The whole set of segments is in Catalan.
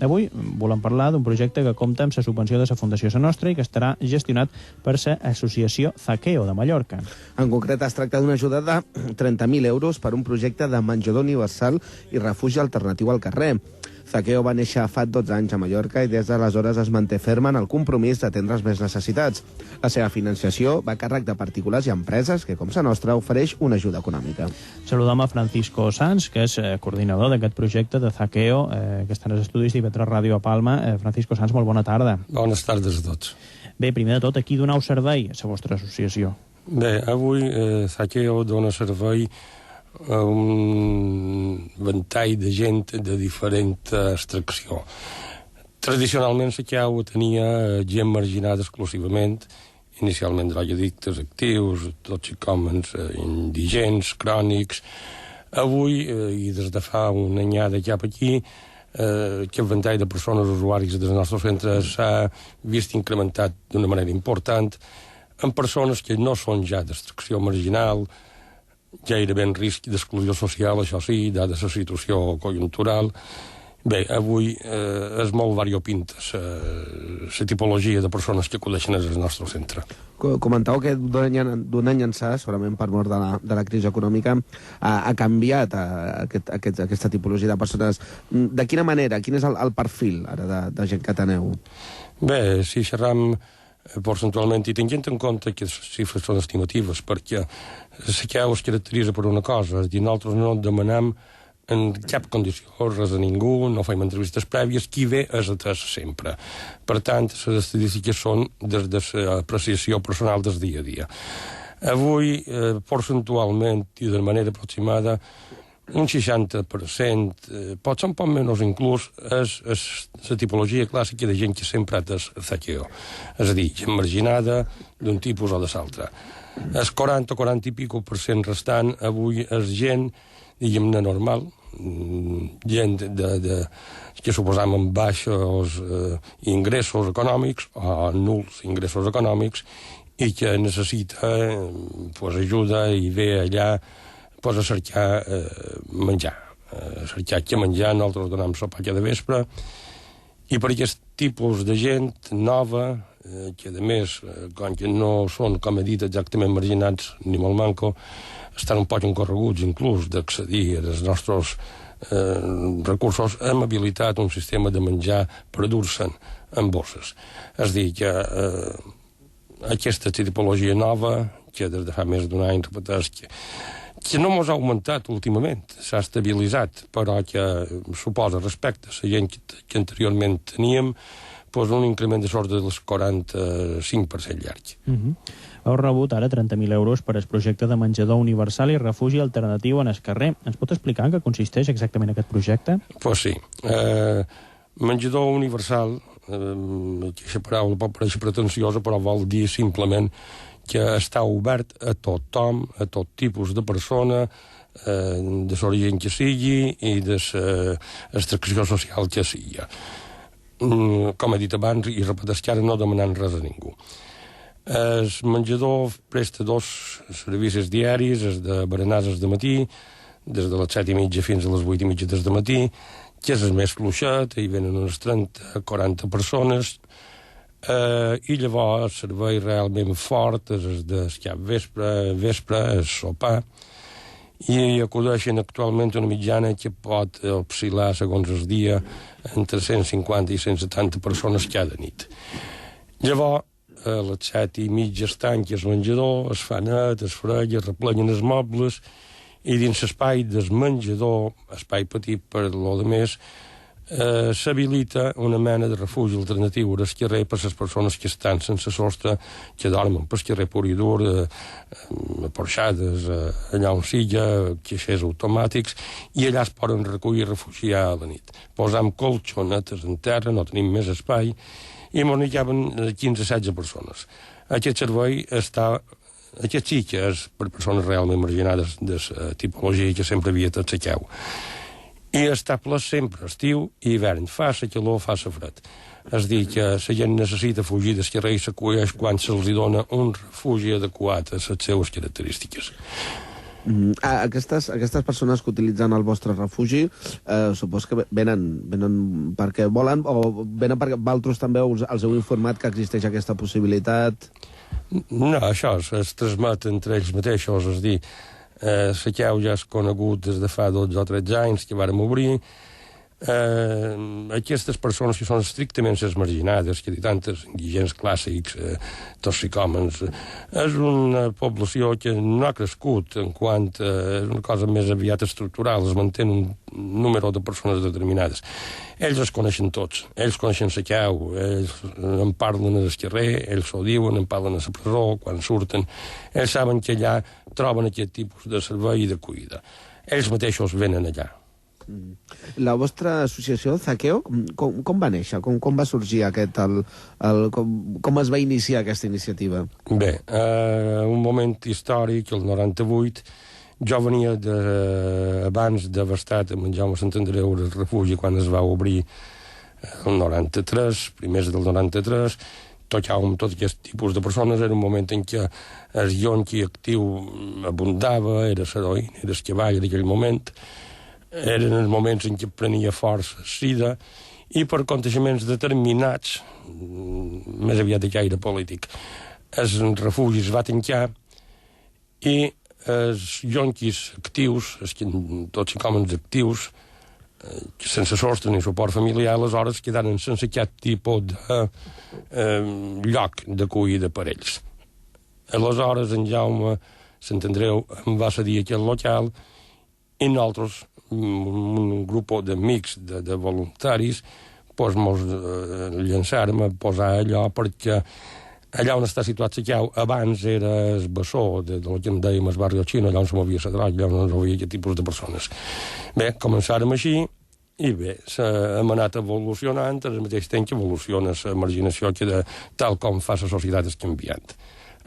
Avui volem parlar d'un projecte que compta amb la subvenció de la Fundació Sa Nostra i que estarà gestionat per l'associació Zaqueo de Mallorca. En concret, es tracta d'una ajuda de 30.000 euros per un projecte de menjador universal i refugi alternatiu al carrer. Zaqueo va néixer fa 12 anys a Mallorca i des d'aleshores es manté ferma en el compromís d'atendre els més necessitats. La seva financiació va a càrrec de particulars i empreses que, com Sa Nostra, ofereix una ajuda econòmica. Saludem a Francisco Sanz, que és coordinador d'aquest projecte de Zaqueo, que està en els estudis d'IV3 Ràdio a Palma. Francisco Sanz, molt bona tarda. Bones tardes a tots. Bé, primer de tot, a qui doneu servei a la vostra associació? Bé, avui Zaqueo dona servei a un ventall de gent de diferent extracció. Tradicionalment Zaqueo tenia gent marginada exclusivament, inicialment drogadictes actius, toxicòmens, indigents, crònics. Avui, i des de fa un anyada cap aquí, aquest ventall de persones usuaris dels nostres centres s'ha vist incrementat d'una manera important en persones que no són ja d'extracció marginal, gairebé en risc d'exclusió social, això sí, dada la situació conjuntural. Bé, avui és molt variopinta la tipologia de persones que acudeixen al nostre centre. Comentau que d'un any ençà, segurament per mort de la crisi econòmica, ha canviat aquesta tipologia de persones. De quina manera? Quin és el perfil ara de gent que teneu? Bé, si xerram percentualment i tenint en compte que les xifres són estimatives, perquè Zaqueo es caracteritza per una cosa, és a dir, nosaltres no demanem en cap condició res a ningú, no fem entrevistes prèvies, qui ve és atès sempre. Per tant, les estadístiques són des de l'apreciació personal del dia a dia. Avui, percentualment i de manera aproximada, un 60%, pot ser un poc menys inclús, és la tipologia clàssica de gent que sempre ha estat Zaqueo. És a dir, gent marginada d'un tipus o de l'altre. El 40 i pico % restant avui és gent, diguem-ne, normal, gent que suposam amb baixos ingressos econòmics o nuls ingressos econòmics i que necessita ajuda i ve allà a cercar menjar. A cercar què menjar, nosaltres donem sopa cada vespre, i per aquest tipus de gent nova, que a més, com que no són, com he dit, exactament marginats ni molt manco, estan un poc encorreguts inclús d'accedir als nostres recursos, hem habilitat un sistema de menjar per dur-se'n en bosses. És a dir, que aquesta tipologia nova, que des de fa més d'un any repeteix que no mos ha augmentat últimament, s'ha estabilitzat, però que suposa respecte a la gent que anteriorment teníem, un increment de l'ordre del 45% llarg. Heu rebut ara 30.000 euros per al projecte de menjador universal i refugi alternatiu en el carrer. Ens pot explicar en què consisteix exactament aquest projecte? Pues sí. Menjador universal, aquesta paraula pot parèixer pretensiosa, però vol dir simplement que està obert a tothom, a tot tipus de persona, de l'origen que sigui i de l'extracció social que sigui. Com he dit abans, i repeteix que ara no demanant res a ningú. El menjador presta 2 servicis diaris, els de berenars de matí, des de les 7:30 fins a les 8:30 del matí, que és el més fluixet, hi venen unes 30-40 persones, i llavors el servei realment fort és de cap vespre, el sopar, i acudeixen actualment una mitjana que pot oscil·lar segons el dia entre 150 i 170 persones cada nit. Llavors, a les 7:30 es tanca el menjador, es fa net, es frega, es replenyen els mobles, i dins l'espai del menjador, espai petit per lo de més, s'habilita una mena de refugi alternatiu al carrer per a les persones que estan sense sostre, que dormen pel carrer pur i dur, porxades, allà on sigui, caixers automàtics, i allà es poden recollir i refugiar a la nit. Posam colxonetes en terra, no tenim més espai, i m'on hi caben 15-16 persones. Aquest servei està... Aquest sí que és per persones realment marginades de la tipologia que sempre havia estat Zaqueo. I està ple sempre, estiu i hivern. Fa la calor, fa la fred. És dir, que la gent necessita fugir del carrer i s'acolleix quan se'ls dona un refugi adequat a les seues característiques. Aquestes persones que utilitzen el vostre refugi, supos que venen perquè volen o venen perquè vosaltres també els heu informat que existeix aquesta possibilitat? No, això es transmet entre ells mateixos, és a dir, la Creu ja és conegut des de fa 12 o 13 anys que vàrem obrir. Aquestes persones que són estrictament les marginades, que hi ha tantes indigents clàssics, toxicòmens, és una població que no ha crescut en quant és una cosa més aviat estructural, es manté un número de persones determinades. Ells es coneixen tots, ells coneixen la Creu, ells en parlen al carrer, ells ho diuen, en parlen a la presó, quan surten, ells saben que allà troben aquest tipus de servei i d'acollida. Ells mateixos venen allà. La vostra associació, Zakeo, com va néixer? Com va sorgir com es va iniciar aquesta iniciativa? Bé, un moment històric, el 98, jo venia abans d'haver estat amb en Jaume Sant Andreu al refugi quan es va obrir el 93, primers del 93, tocàvem tot aquest tipus de persones, era un moment en què el yonqui actiu abundava, era l'heroïna, era el cavall d'aquell moment, eren els moments en què prenia força sida, i per aconteixements determinats, més aviat de caire polític, el refugi es va tancar i els yonquis actius, els toxicòmens actius, sense sostre ni suport familiar, aleshores quedaren sense cap tipus de lloc d'acollida per ells. Aleshores, en Jaume Sant Andreu em va cedir aquell local i nosaltres, un grup d'amics, de voluntaris, doncs mos llançàrem a posar allò perquè allà on està situat la Creu abans era el bessó del que en dèiem el barri del Xino, allà on se movia la droga, allà on no hi havia aquest tipus de persones. Bé, començàrem així i bé, hem anat evolucionant al mateix temps que evoluciona la marginació que tal com fa la societat és canviant.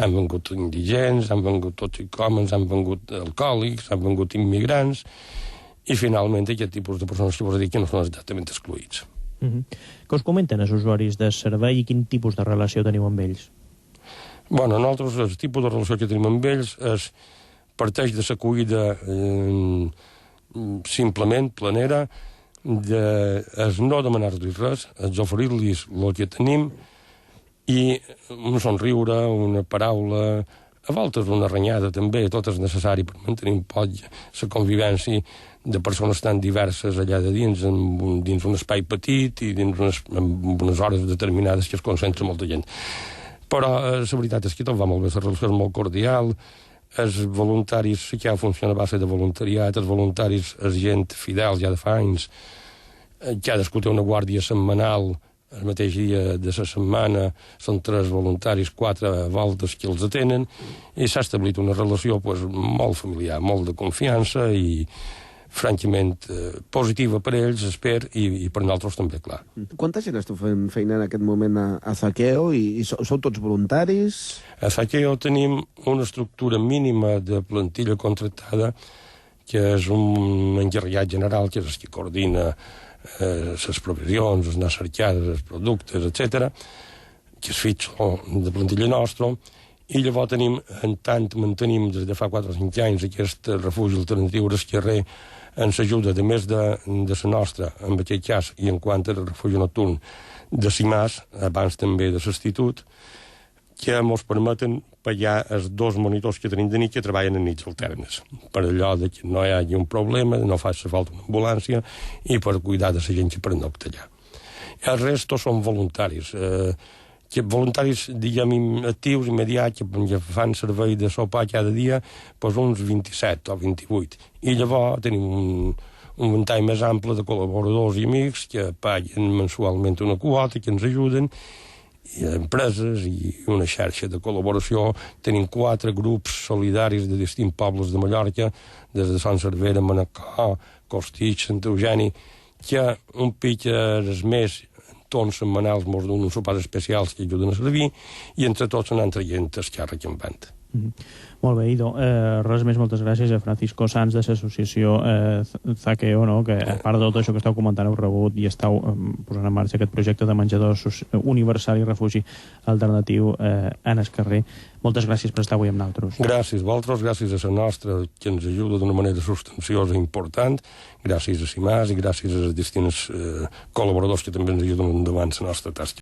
Han vengut indigents, han vengut toxicòmens, han vengut alcohòlics, han vengut immigrants, i finalment aquest tipus de persones que vos dic que no són exactament excluïts. Què us comenten els usuaris de servei i quin tipus de relació teniu amb ells? Bueno, nosaltres el tipus de relació que tenim amb ells parteix de l'acollida simplement planera, de no demanar-los res, oferir-los el que tenim i un somriure, una paraula, a voltes una renyada també, tot és necessari per mantenir un poc la convivència de persones tan diverses allà de dins, dins un espai petit i dins unes hores determinades que es concentra molta gent. Però la veritat és que tot va molt bé, la relació és molt cordial, els voluntaris, ja funciona a base de voluntariat, els voluntaris és gent fidel ja de fa anys, cadascú té una guàrdia setmanal, el mateix dia de la setmana són 3 voluntaris, 4 voltes que els atenen, i s'ha establit una relació molt familiar, molt de confiança i francament positiva per ells, espero, i per nosaltres també, clar. Quanta gent esteu fent feina en aquest moment a Zakeo i sou tots voluntaris? A Zakeo tenim una estructura mínima de plantilla contractada, que és un encarregat general, que és el que coordina les provisions, les anar cercades, els productes, etc., que és fitxo de plantilla nostra, i llavors tenim, en tant mantenim des de fa 4 o 5 anys aquest refugi alternatiu al carrer en l'ajuda de més de la nostra, en aquest cas, i en quant al refugi nocturn de CIMAS, abans també de l'institut, que ens permeten pagar els 2 monitors que tenim de nit que treballen en nits alternes, per allò de que no hi hagi un problema, no faci falta una ambulància i per cuidar de la gent que pernocta allà. El resto són voluntaris, voluntaris, diguem, actius, immediats, que fan servei de sopar cada dia, doncs uns 27 o 28. I llavors tenim un ventall més ample de col·laboradors i amics que paguen mensualment una quota, que ens ajuden, i empreses i una xarxa de col·laboració. Tenim 4 grups solidaris de distints pobles de Mallorca, des de Sant Cervera, Manacor, Costitx, Sant Eugeni, que un pitjers més torns setmanals mos donen uns sopars especials que ajuden a servir, i entre tots anant traient el càrrec en vant. Molt bé, Ido. Res més, moltes gràcies a Francisco Sanz de l'associació Zakeo, no? Que a part de tot això que esteu comentant heu rebut i esteu posant en marxa aquest projecte de menjador universal i refugi alternatiu en el carrer. Moltes gràcies per estar avui amb nosaltres. Gràcies, vosaltres, gràcies a la nostra, que ens ajuda d'una manera substanciosa i important, gràcies a Simàs i gràcies als distints col·laboradors que també ens ajuden endavant la nostra tasca.